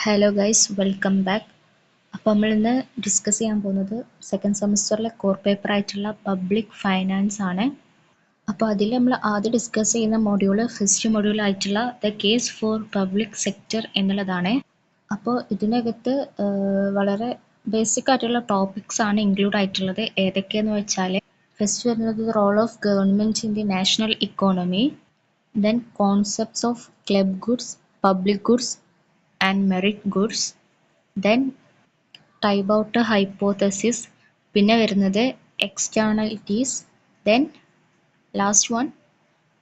Hello guys, welcome back. അപ്പോൾ നമ്മൾ ഇന്ന് ഡിസ്കസ് ചെയ്യാൻ പോകുന്നത് സെക്കൻഡ് സെമിസ്റ്ററിലെ കോർ പേപ്പർ ആയിട്ടുള്ള പബ്ലിക് ഫൈനാൻസ് ആണ്. അപ്പോൾ അതിൽ നമ്മൾ ആദ്യം ഡിസ്കസ് ചെയ്യുന്ന ഫസ്റ്റ് മൊഡ്യൂൾ ആയിട്ടുള്ള the case for public sector എന്നുള്ളതാണ്. അപ്പോൾ ഇതിനകത്ത് വളരെ ബേസിക് ആയിട്ടുള്ള ടോപ്പിക്സ് ആണ് ഇൻക്ലൂഡ് ആയിട്ടുള്ളത്. ഏതൊക്കെയെന്ന് വെച്ചാൽ ഫസ്റ്റ് വരുന്നത് role of government in the national economy, then concepts of club goods, public goods and merit goods, then type out hypothesis, പിന്നെ വരുന്നത് externalities, then last one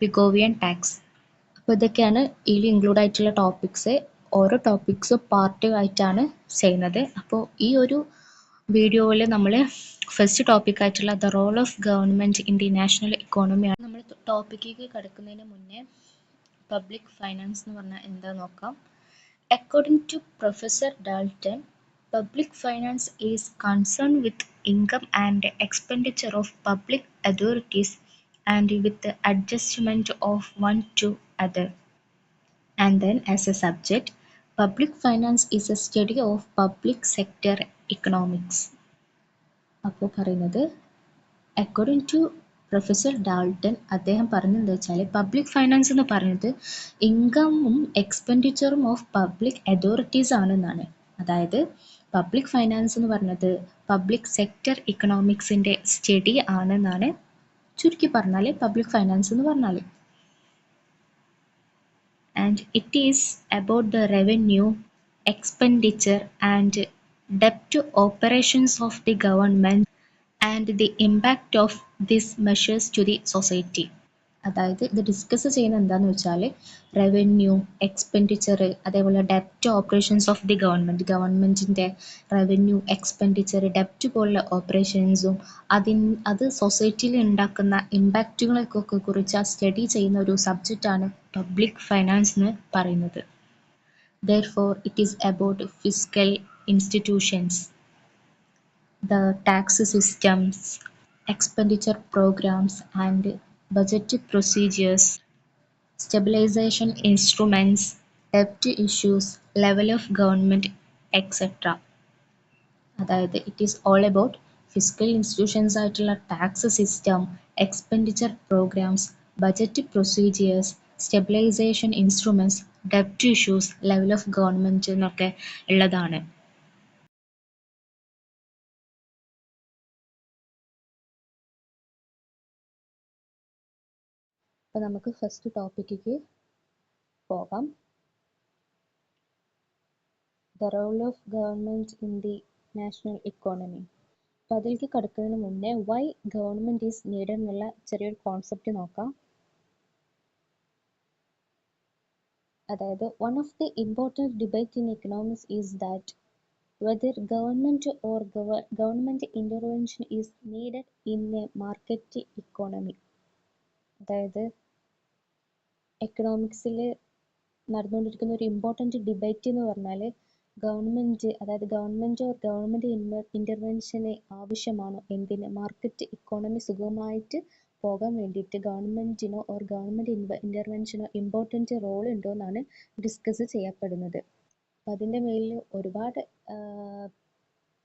Pigovian tax. അപ്പോൾ ഇതൊക്കെയാണ് ഇതിൽ ഇൻക്ലൂഡ് ആയിട്ടുള്ള ടോപ്പിക്സ്. ഓരോ ടോപ്പിക്സ് പാർട്ട് ആയിട്ടാണ് ചെയ്യുന്നത്. അപ്പോൾ ഈ ഒരു വീഡിയോയിൽ നമ്മൾ ഫസ്റ്റ് ടോപ്പിക് ആയിട്ടുള്ള the role of government in the national ഇക്കോണമിയാണ്. നമ്മൾ ടോപ്പിക്കിലേക്ക് കടക്കുന്നതിന് മുന്നേ പബ്ലിക് ഫൈനാൻസ് എന്ന് പറഞ്ഞാൽ എന്താ നോക്കാം. According to Professor Dalton, public finance is concerned with income and expenditure of public authorities and with the adjustment of one to other. And then as a subject, public finance is a study of public sector economics. അപ്പോൾ പറയുന്നത് according to professor Dalton, അദ്ദേഹം പറഞ്ഞത് വെച്ചാൽ public finance എന്ന് പറയുന്നത് ഇൻകമും എക്സ്പെൻഡിച്ചറും of public authorities ആണെന്നാണ്. അതായത് public finance എന്ന് പറയുന്നത് പബ്ലിക് സെക്ടർ ഇക്കണോമിക്സിൻ്റെ സ്റ്റഡി ആണെന്നാണ് ചുരുക്കി പറഞ്ഞാൽ പബ്ലിക് ഫൈനാൻസ് എന്ന് പറഞ്ഞാൽ. And it is about the revenue, expenditure and ഡെപ്റ്റ് operations of the government and the impact of these measures to the society. അതായത് ഇത് ഡിസ്കസ് ചെയ്യുന്നത് എന്താണെന്ന് വെച്ചാൽ റവന്യൂ, എക്സ്പെൻഡിച്ചർ, അതേപോലെ ഡെപ്റ്റ് ഓപ്പറേഷൻസ് ഓഫ് ദി ഗവൺമെൻറ്റിൻ്റെ റവന്യൂ, എക്സ്പെൻഡിച്ചർ, ഡെപ്റ്റ് പോലുള്ള ഓപ്പറേഷൻസും അത് സൊസൈറ്റിയിൽ ഉണ്ടാക്കുന്ന ഇമ്പാക്റ്റുകളെയൊക്കെ കുറിച്ച് സ്റ്റഡി ചെയ്യുന്ന ഒരു സബ്ജക്റ്റാണ് പബ്ലിക് ഫൈനാൻസ് എന്ന് പറയുന്നത്. Therefore, it is about fiscal institutions, the tax systems, expenditure programs and budget procedures, stabilization instruments, debt issues, level of government, etc. അതായത് it is all about fiscal institutions ആയിട്ടുള്ള tax system, expenditure programs, budget procedures, stabilization instruments, debt issues, level of government എന്നൊക്കെ ഉള്ളതാണ്. അപ്പോൾ നമുക്ക് first ടോപ്പിക്കിലേക്ക് പോകാം. The role of government in the national economy. അപ്പോൾ അതിലേക്ക് കടക്കുന്നതിന് മുന്നേ വൈ ഗവൺമെൻറ് ഈസ് നീഡഡ് എന്നുള്ള ചെറിയൊരു കോൺസെപ്റ്റ് നോക്കാം. അതായത് one of the important debate in economics is that whether government or government intervention is needed in A market economy. അതായത് എക്കണോമിക്സിൽ നടന്നുകൊണ്ടിരിക്കുന്ന ഒരു ഇമ്പോർട്ടൻറ്റ് ഡിബേറ്റ് എന്ന് പറഞ്ഞാൽ ഗവൺമെൻറ് ഓർ ഗവൺമെൻറ് ഇൻ്റർവെൻഷന് ആവശ്യമാണോ, എന്തിന് മാർക്കറ്റ് ഇക്കോണമി സുഗമമായിട്ട് പോകാൻ വേണ്ടിയിട്ട് ഗവൺമെൻറ്റിനോ ഓർ ഗവൺമെൻറ് ഇൻ്റർവെൻഷനോ ഇമ്പോർട്ടൻറ്റ് റോൾ ഉണ്ടോ എന്നാണ് ഡിസ്കസ് ചെയ്യപ്പെടുന്നത്. അപ്പം അതിൻ്റെ മേലിൽ ഒരുപാട്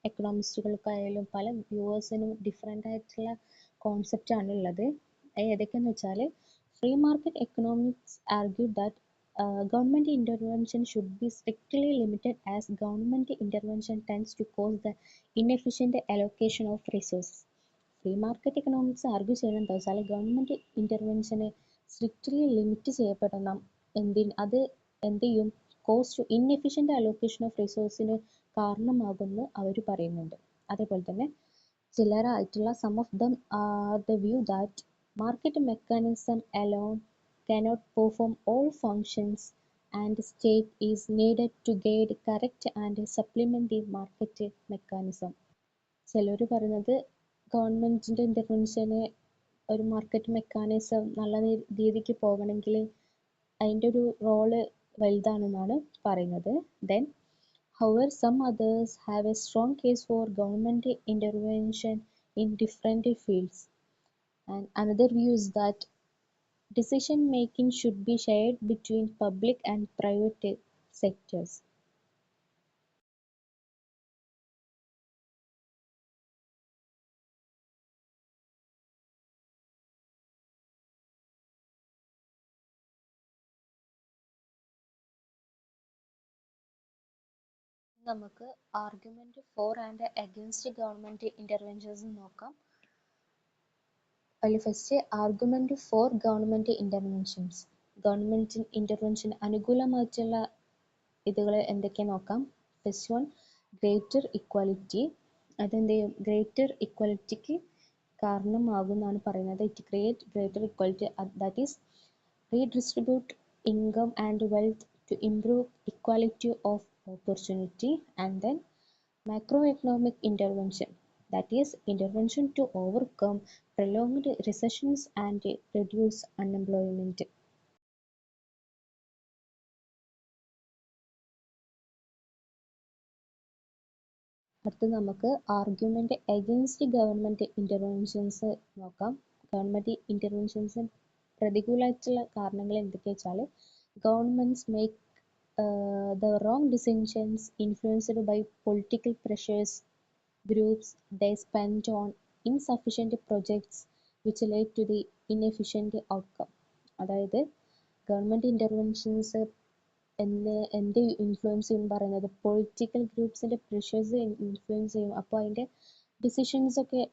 എക്കണോമിസ്റ്റുകൾക്കായാലും പല വ്യൂവേഴ്സിനും ഡിഫറെൻ്റ് ആയിട്ടുള്ള കോൺസെപ്റ്റാണ് ഉള്ളത്. ഏതൊക്കെയെന്ന് വെച്ചാൽ free market economics argue that government intervention should be strictly limited as government intervention tends to cause the inefficient allocation of resources. Free market economics argue ചെയ്യുന്നത് എന്താ വെച്ചാൽ ഗവൺമെൻറ് ഇൻ്റർവെൻഷന് സ്ട്രിക്റ്റ്ലി ലിമിറ്റ് ചെയ്യപ്പെടണം. അത് എന്ത് ചെയ്യും, കോസ്റ്റ് ഇൻഎഫിഷ്യൻ്റ് അലോക്കേഷൻ ഓഫ് റിസോഴ്സിന് കാരണമാകുമെന്ന് അവർ പറയുന്നുണ്ട്. അതേപോലെ തന്നെ ചിലരായിട്ടുള്ള some of them are the view that market mechanism alone cannot perform all functions and state is needed to guide correct and supplement the market mechanism. ചിലർ പറയുന്നത് ഗവൺമെൻറ്റിൻ്റെ ഇൻ്റർവെൻഷന് ഒരു മാർക്കറ്റ് മെക്കാനിസം നല്ല രീതിക്ക് പോകണമെങ്കിൽ അതിൻ്റെ ഒരു റോള് വലുതാണെന്നാണ് പറയുന്നത്. Then however some others have a strong case for government intervention in different fields, and another view is that decision making should be shared between public and private sectors. നമുക്ക് argument for and against government interventions നോക്കാം. അതിൽ first argument for government interventions. Government intervention അനുകൂലമായിട്ടുള്ള ഇതുകൾ എന്തൊക്കെയാ നോക്കാം. First one, greater equality. അതെന്ത് ചെയ്യും? Greater ഇക്വാലിറ്റിക്ക് കാരണമാകുമെന്നാണ് പറയുന്നത്. It create greater equality, that is redistribute income and wealth to improve equality of opportunity. And then macroeconomic intervention, that is intervention to overcome prolonged recessions and reduce unemployment. അടുത്ത് നമുക്ക് argument against government interventions നോക്കാം. Government interventions പ്രതികൂലമായിട്ടുള്ള കാരണങ്ങൾ എന്തൊക്കെയാ വെച്ചാൽ, governments make the wrong decisions influenced by political pressures groups they spent on insufficient projects which led to the inefficient outcome. അതായത് government interventions എന്ത് influence ചെയ്യും പറയുന്നത്, പൊളിറ്റിക്കൽ ഗ്രൂപ്പ്സിന്റെ പ്രഷേഴ്സ് ഇൻഫ്ലുവൻസ് ചെയ്യും. അപ്പോൾ അതിന്റെ ഡിസിഷൻസ് ഒക്കെ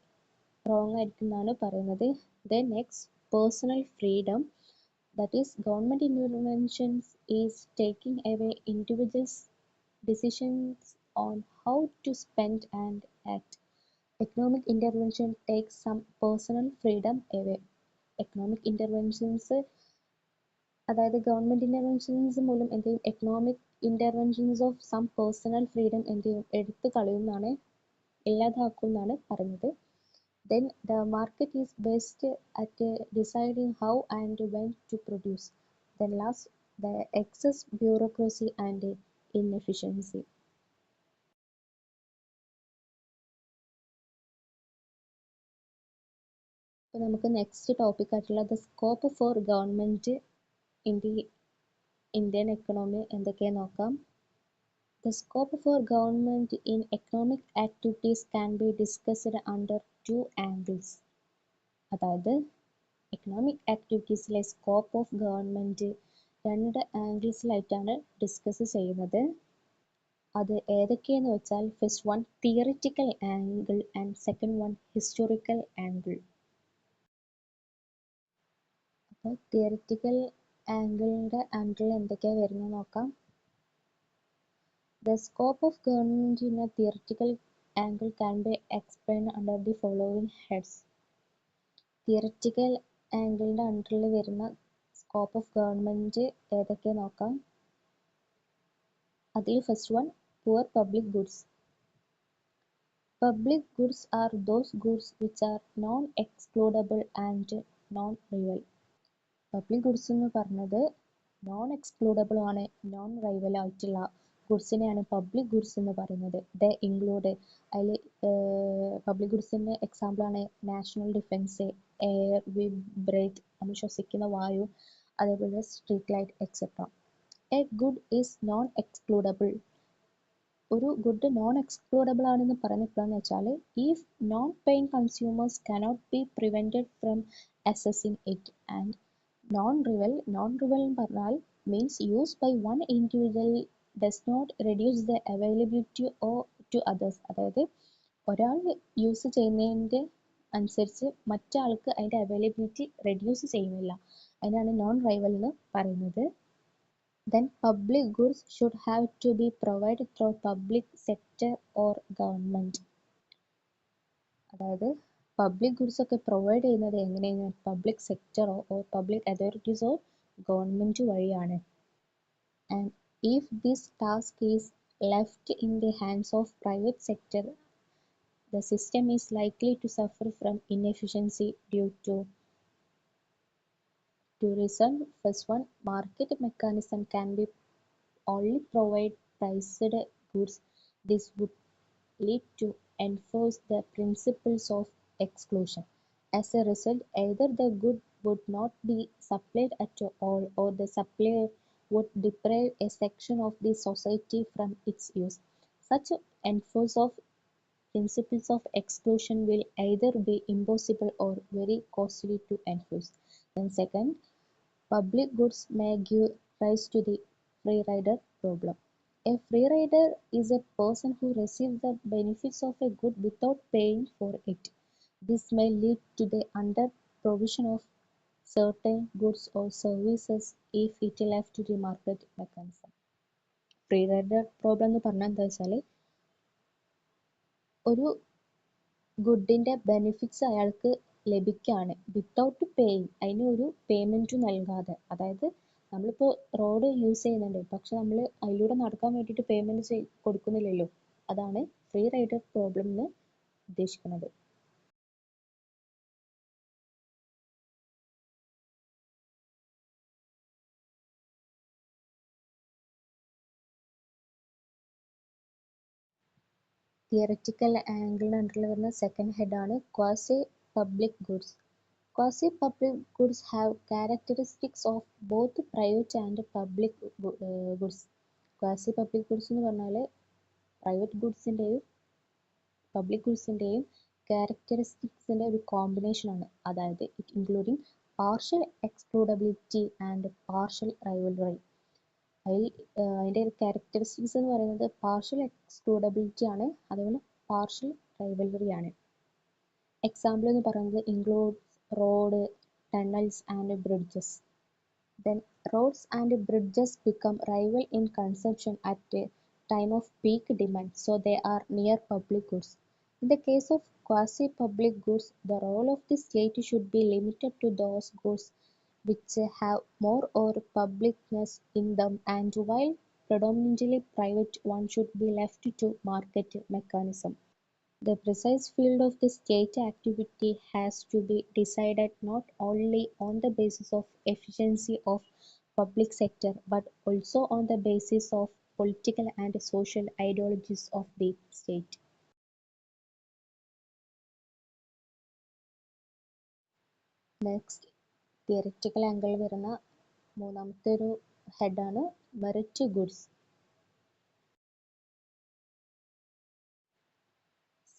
റോങ് ആയിരിക്കും എന്നാണ് പറയുന്നത്. Then next, personal freedom. That is, government interventions is taking away individuals' decisions on how to spend and act. Economic intervention takes some personal freedom away. Economic interventions, അതായത് government interventions മൂലം എന്ത് ചെയ്യും? Economic interventions of some personal freedom എന്ത് ചെയ്യും? എടുത്തു കളയുമെന്നാണ്, ഇല്ലാതാക്കും എന്നാണ് പറയുന്നത്. Then the market is best at deciding how and when to produce. Then last, the excess bureaucracy and inefficiency. അപ്പോൾ നമുക്ക് നെക്സ്റ്റ് ടോപ്പിക് ആയിട്ടുള്ള the scope for government in the Indian economy എന്തൊക്കെയാ നോക്കാം. The scope for government in economic activities can be discussed under two angles. അതായത് economic ആക്ടിവിറ്റീസിലെ scope of government രണ്ട് ആംഗിൾസിലായിട്ടാണ് discuss ചെയ്യുന്നത്. അത് ഏതൊക്കെയെന്ന് വെച്ചാൽ, first one theoretical angle and second one historical angle. അപ്പോൾ theoretical ആംഗിളിന്റെ അണ്ടറിൽ എന്തൊക്കെയാണ് വരുന്നത് നോക്കാം. The scope of government in a theoretical angle can be explained under the following heads. Theoretical ആംഗിളിന്റെ അണ്ടറിൽ വരുന്ന സ്കോപ്പ് ഓഫ് ഗവൺമെന്റ് ഏതൊക്കെ നോക്കാം. അതിൽ first one, pure public goods. Public goods are those goods which are non excludable and non rival. Public goods എന്ന് പറഞ്ഞത് non excludable ആണ്, non rival ആയിട്ടുള്ള ഗുഡ്സിനെയാണ് പബ്ലിക് ഗുഡ്സ് എന്ന് പറയുന്നത്. ദ ഇൻക്ലൂഡ്, അതിൽ പബ്ലിക് ഗുഡ്സിന്റെ എക്സാമ്പിൾ ആണ് national defence, air, we breathe, നമ്മൾ ശ്വസിക്കുന്ന വായു, അതേപോലെ street light etcetera. A good is non excludable. ഒരു ഗുഡ് നോൺ എക്സ്ക്ലൂഡബിൾ ആണെന്ന് പറഞ്ഞിട്ടുള്ളതെന്ന് വെച്ചാൽ, if non paying consumers cannot be prevented from accessing it. And non rival എന്ന് പറഞ്ഞാൽ means use by one individual does not reduce the availability to others. അതായത് ഒരാൾ use ചെയ്യുന്നതിൻ്റെ അനുസരിച്ച് മറ്റാൾക്ക് അതിൻ്റെ അവൈലബിലിറ്റി റെഡ്യൂസ് ചെയ്യുന്നില്ല. അതിനാണ് നോൺ റൈവൽ എന്ന് പറയുന്നത്. Then public goods should have to be provided through public sector or government. അതായത് പബ്ലിക് ഗുഡ്സ് ഒക്കെ പ്രൊവൈഡ് ചെയ്യുന്നത് എങ്ങനെയാണ്? പബ്ലിക് സെക്ടറോ ഓർ പബ്ലിക് അതോറിറ്റീസോ ഗവൺമെന്റ് വഴിയാണ്. And if this task is left in the hands of private sector, the system is likely to suffer from inefficiency due to two reasons. First one, market mechanism can be only provide priced goods. This would lead to enforce the principles of exclusion. As a result, either the good would not be supplied at all or the supplier would deprive a section of the society from its use. Such enforce of principles of exclusion will either be impossible or very costly to enforce. Then second, public goods may give rise to the free rider problem. A free rider is a person who receives the benefits of a good without paying for it. This may lead to the under provision of certain goods or services if it left to the market mechanism. Free rider problem എന്ന് പറഞ്ഞാൽ എന്താ വെച്ചാൽ ഒരു ഗുഡിന്റെ benefits അയാൾക്ക് ലഭിക്കുകയാണ് without paying, അതിന് ഒരു payment നൽകാതെ. അതായത് നമ്മളിപ്പോൾ റോഡ് യൂസ് ചെയ്യുന്നുണ്ട്, പക്ഷെ നമ്മൾ അതിലൂടെ നടക്കാൻ വേണ്ടിയിട്ട് പേയ്മെന്റ് കൊടുക്കുന്നില്ലല്ലോ. അതാണ് ഫ്രീ റൈഡർ പ്രോബ്ലം എന്ന് ഉദ്ദേശിക്കുന്നത്. തിയററ്റിക്കൽ ആംഗിളിന് അണ്ടറിൽ വരുന്ന സെക്കൻഡ് ഹെഡാണ് quasi public goods. Quasi public goods have characteristics of both private and public goods. Quasi public goods എന്ന് പറഞ്ഞാൽ പ്രൈവറ്റ് ഗുഡ്സിൻ്റെയും പബ്ലിക് ഗുഡ്സിൻ്റെയും ക്യാരക്ടറിസ്റ്റിക്സിൻ്റെ ഒരു കോമ്പിനേഷൻ ആണ്. അതായത് it including partial excludability and partial rivalry. അതിൻ്റെ ഒരു ക്യാരക്ടറിസ്റ്റിക്സ് എന്ന് പറയുന്നത് പാർഷ്യൽ എക്സ്ക്ലൂഡബിലിറ്റി ആണ്, അതുപോലെ പാർഷ്യൽ റൈവൽറി ആണ്. എക്സാമ്പിൾ എന്ന് പറയുന്നത് includes road, tunnels and bridges. Then roads and bridges become rival in consumption at a time of peak demand, so they are near public goods. In the case of quasi-public goods, the role of the state should be limited to those goods which have more or publicness in them, and while predominantly private ones should be left to market mechanism. The precise field of the state activity has to be decided not only on the basis of efficiency of public sector but also on the basis of political and social ideologies of the state. Next, theoretical angle വരുന്ന മൂന്നാമത്തെ ഒരു ഹെഡാണ് merit goods.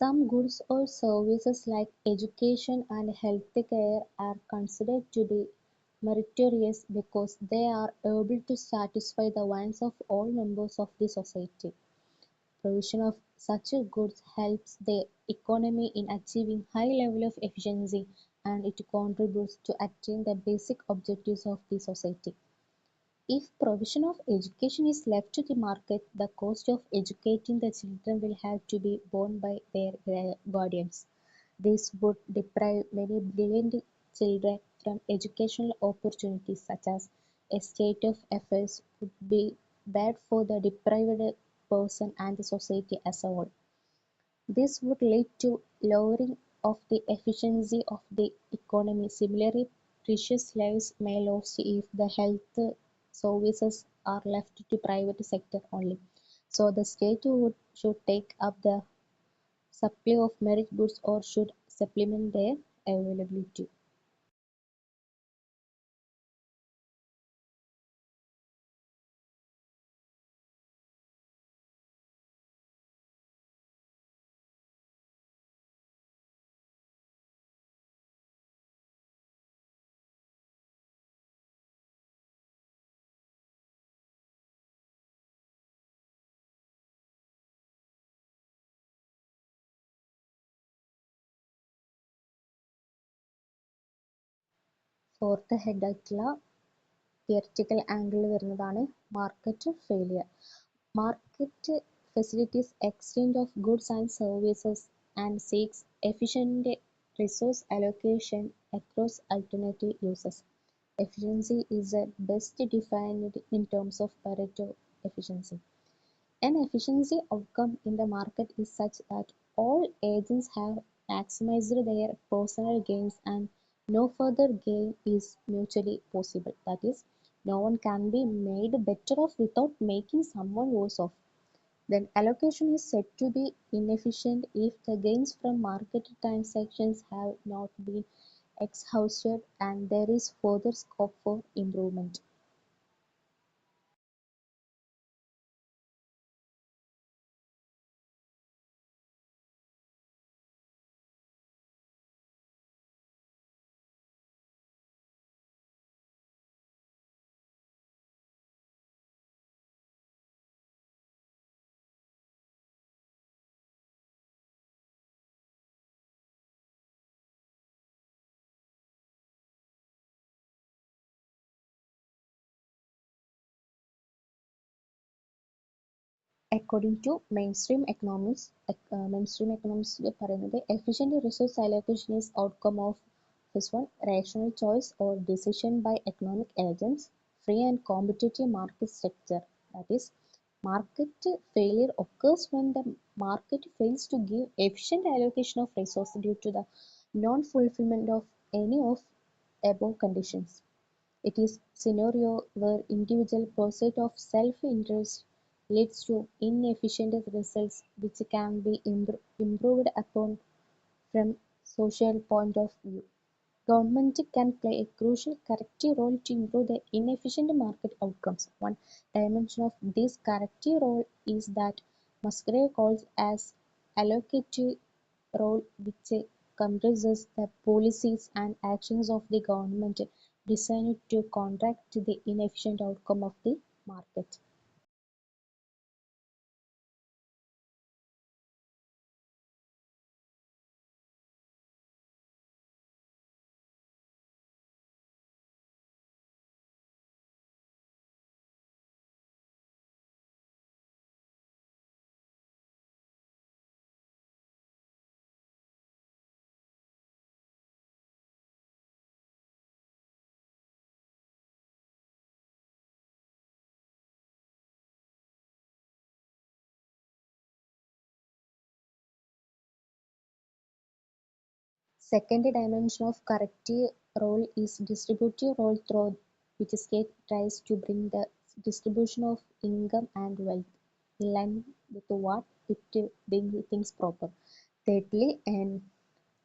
Some goods or services like education and healthcare are considered to be meritorious because they are able to satisfy the wants of all members of the society. Provision of such goods helps the economy in achieving high level of efficiency, and it contributes to attain the basic objectives of the society. If provision of education is left to the market, the cost of educating the children will have to be borne by their guardians. This would deprive many brilliant children from educational opportunities, such as a state of affairs would be bad for the deprived person and the society as a whole. This would lead to lowering of the efficiency of the economy. Similarly, precious lives may lose if the health services are left to private sector only. So the state should take up the supply of merit goods or should supplement their availability. Fourth head ആയിട്ടുള്ള theoretical angle വരുന്നതാണ് market failure. Market facilitates exchange of goods and services and seeks efficient resource allocation across alternative uses. Efficiency is best defined in terms of Pareto efficiency. An efficiency outcome in the market is such that all agents have maximized their personal gains and no further gain is mutually possible. That is, no one can be made better off without making someone worse off. Then allocation is said to be inefficient if the gains from market transactions have not been exhausted and there is further scope for improvement. According to mainstream economics പറയുന്നത് efficient resource allocation is outcome of this one rational choice or decision by economic agents free and competitive market structure. That is, market failure occurs when the market fails to give efficient allocation of resources due to the non-fulfillment of any of above conditions. It is scenario where individual pursuit of self-interest leads to inefficient results which can be improved upon from social point of view. Government can play a crucial corrective role to improve the inefficient market outcomes. One dimension of this corrective role is that Musgrave calls as allocative role, which comprises the policies and actions of the government designed to counteract the inefficient outcome of the market. Second dimension of corrective role is distributive role through which state tries to bring the distribution of income and wealth in line with what it thinks proper. Thirdly, an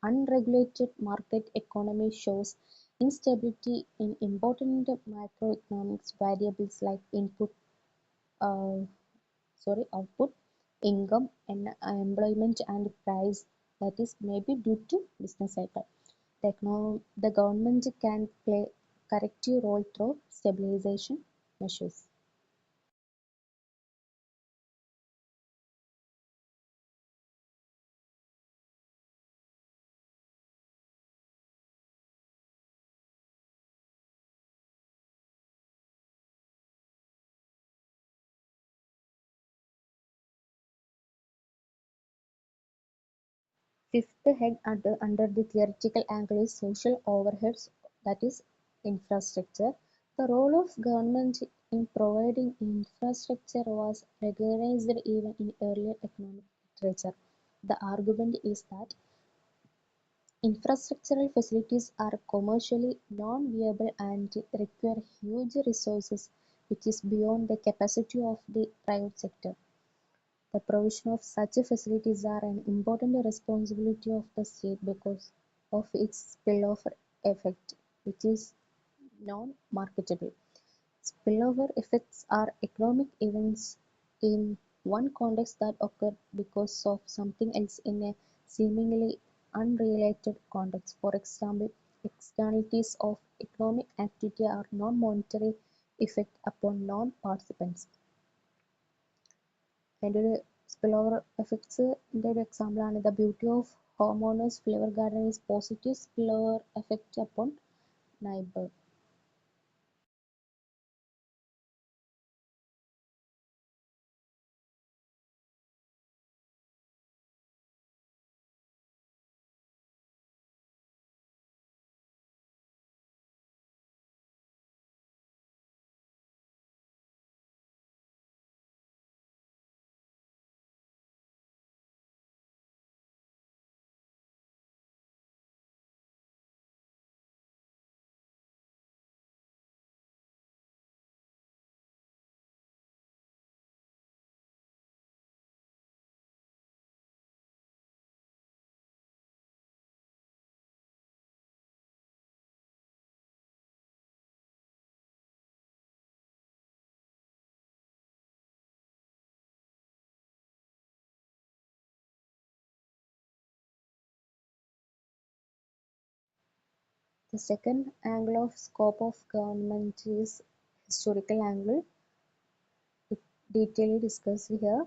unregulated market economy shows instability in important macroeconomics variables like uh, output, income, and employment and price, that is maybe due to business cycle. The government can play corrective role through stabilization measures. Fifth head under the theoretical angle is social overheads, that is infrastructure. The role of government in providing infrastructure was recognized even in earlier economic literature. The argument is that infrastructural facilities are commercially non-viable and require huge resources which is beyond the capacity of the private sector. The provision of such facilities are an important responsibility of the state because of its spillover effect, which is non-marketable. Spillover effects are economic events in one context that occur because of something else in a seemingly unrelated context. For example, externalities of economic activity are non-monetary effect upon non-participants. അതിൻ്റെ ഒരു spillover effects ന്റെ ഒരു example ആണ് the beauty of homeowners flower garden is positive spillover effect upon neighbor. The second angle of scope of government is historical angle, detailedly discussed here.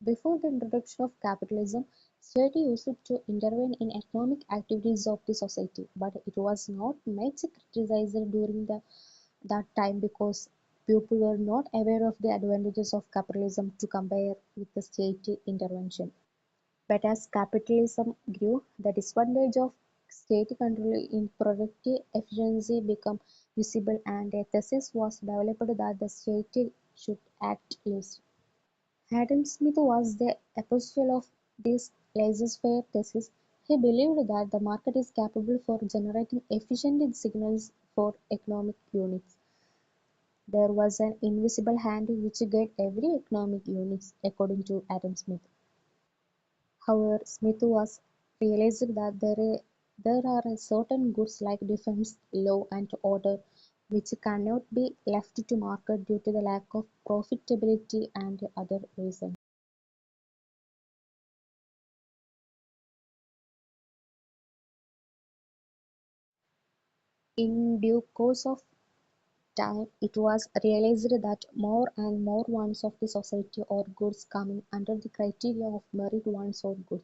Before the introduction of capitalism, state used to intervene in economic activities of the society, but it was not much criticized during that time because people were not aware of the advantages of capitalism to compare with the state intervention. But as capitalism grew, the disadvantage of state control in productive efficiency became visible, and a thesis was developed that the state should act less. Adam Smith was the apostle of this laissez-faire thesis. He believed that the market is capable for generating efficient signals for economic units. There was an invisible hand which guided every economic unit, according to Adam Smith. However, Smith was realized that there are certain goods like defense, law, and order which cannot be left to market due to the lack of profitability and other reasons. In due course of time, it was realized that more and more wants of the society or goods coming under the criteria of merit wants or goods.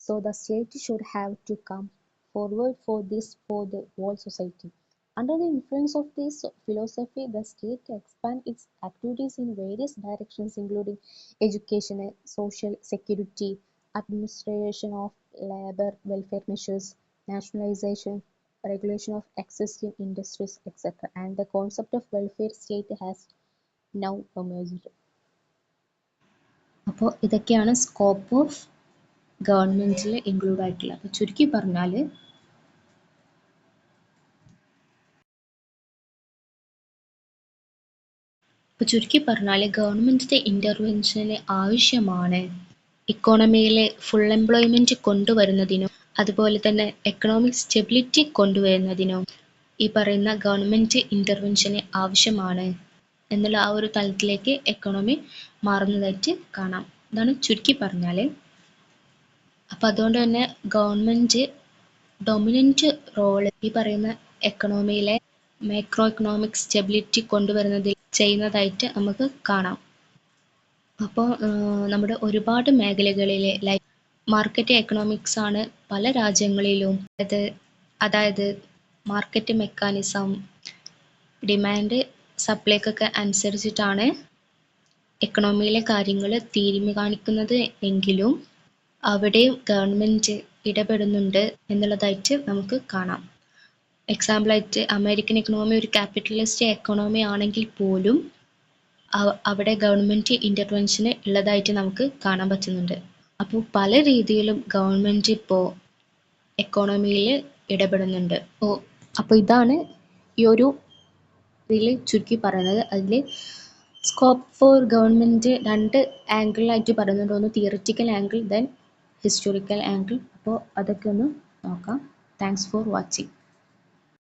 So the state should have to come forward for this for the whole society. Under the influence of this philosophy, the state expand its activities in various directions, including education, social security, administration of labor welfare measures, nationalization, regulation of existing industries, etc. And the concept of welfare state has now emerged. അപ്പോൾ ഇതൊക്കെയാണ് scope of ഗവൺമെന്റിൽ include ആയിട്ടുള്ളത്. അപ്പോൾ ചുരുക്കി പറഞ്ഞാൽ ഗവൺമെന്റിന്റെ ഇന്റർവെൻഷന് ആവശ്യമാണ് ഇക്കോണമിയിലെ full employment കൊണ്ടുവരുന്നതിനും അതുപോലെ തന്നെ എക്കണോമിക് സ്റ്റെബിലിറ്റി കൊണ്ടുവരുന്നതിനും ഈ പറയുന്ന ഗവൺമെന്റ് ഇന്റർവെൻഷന് ആവശ്യമാണ് എന്നുള്ള ആ ഒരു തലത്തിലേക്ക് എക്കണോമി മാറുന്നതായിട്ട് കാണാം. ഇതാണ് ചുരുക്കി പറഞ്ഞാൽ. അപ്പം അതുകൊണ്ട് തന്നെ ഗവൺമെന്റ് ഡൊമിനന്റ് റോള് ഈ പറയുന്ന എക്കണോമിയിലെ മാക്രോ എക്കണോമിക് സ്റ്റെബിലിറ്റി കൊണ്ടുവരുന്നതിൽ ചെയ്യുന്നതായിട്ട് നമുക്ക് കാണാം. അപ്പോൾ നമ്മുടെ ഒരുപാട് മേഖലകളിലെ ലൈക്ക് മാർക്കറ്റ് എക്കണോമിക്സ് ആണ് പല രാജ്യങ്ങളിലും അതായത് മാർക്കറ്റ് മെക്കാനിസം ഡിമാൻഡ് സപ്ലൈക്കൊക്കെ അനുസരിച്ചിട്ടാണ് എക്കണോമിയിലെ കാര്യങ്ങൾ തീരുമാനിക്കുന്നത് എങ്കിലും അവിടെയും ഗവൺമെന്റ് ഇടപെടുന്നുണ്ട് എന്നുള്ളതായിട്ട് നമുക്ക് കാണാം. എക്സാമ്പിളായിട്ട് അമേരിക്കൻ എക്കണോമി ഒരു ക്യാപിറ്റലിസ്റ്റ് എക്കണോമി ആണെങ്കിൽ പോലും അവിടെ ഗവൺമെന്റ് ഇന്റർവെൻഷന് ഉള്ളതായിട്ട് നമുക്ക് കാണാൻ പറ്റുന്നുണ്ട്. അപ്പോൾ പല രീതിയിലും ഗവൺമെന്റ് ഇപ്പോൾ എക്കോണമിയിൽ ഇടപെടുന്നുണ്ട്. അപ്പോൾ ഇതാണ് ഈ ഒരു ഇതിൽ ചുരുക്കി പറയുന്നത്. അതിൽ സ്കോപ്പ് ഫോർ ഗവൺമെന്റ് രണ്ട് ആംഗിളായിട്ട് പറയുന്നുണ്ട്. ഒന്ന് theoretical angle, then historical angle. അപ്പോൾ അതൊക്കെ ഒന്ന് നോക്കാം. Thanks for watching.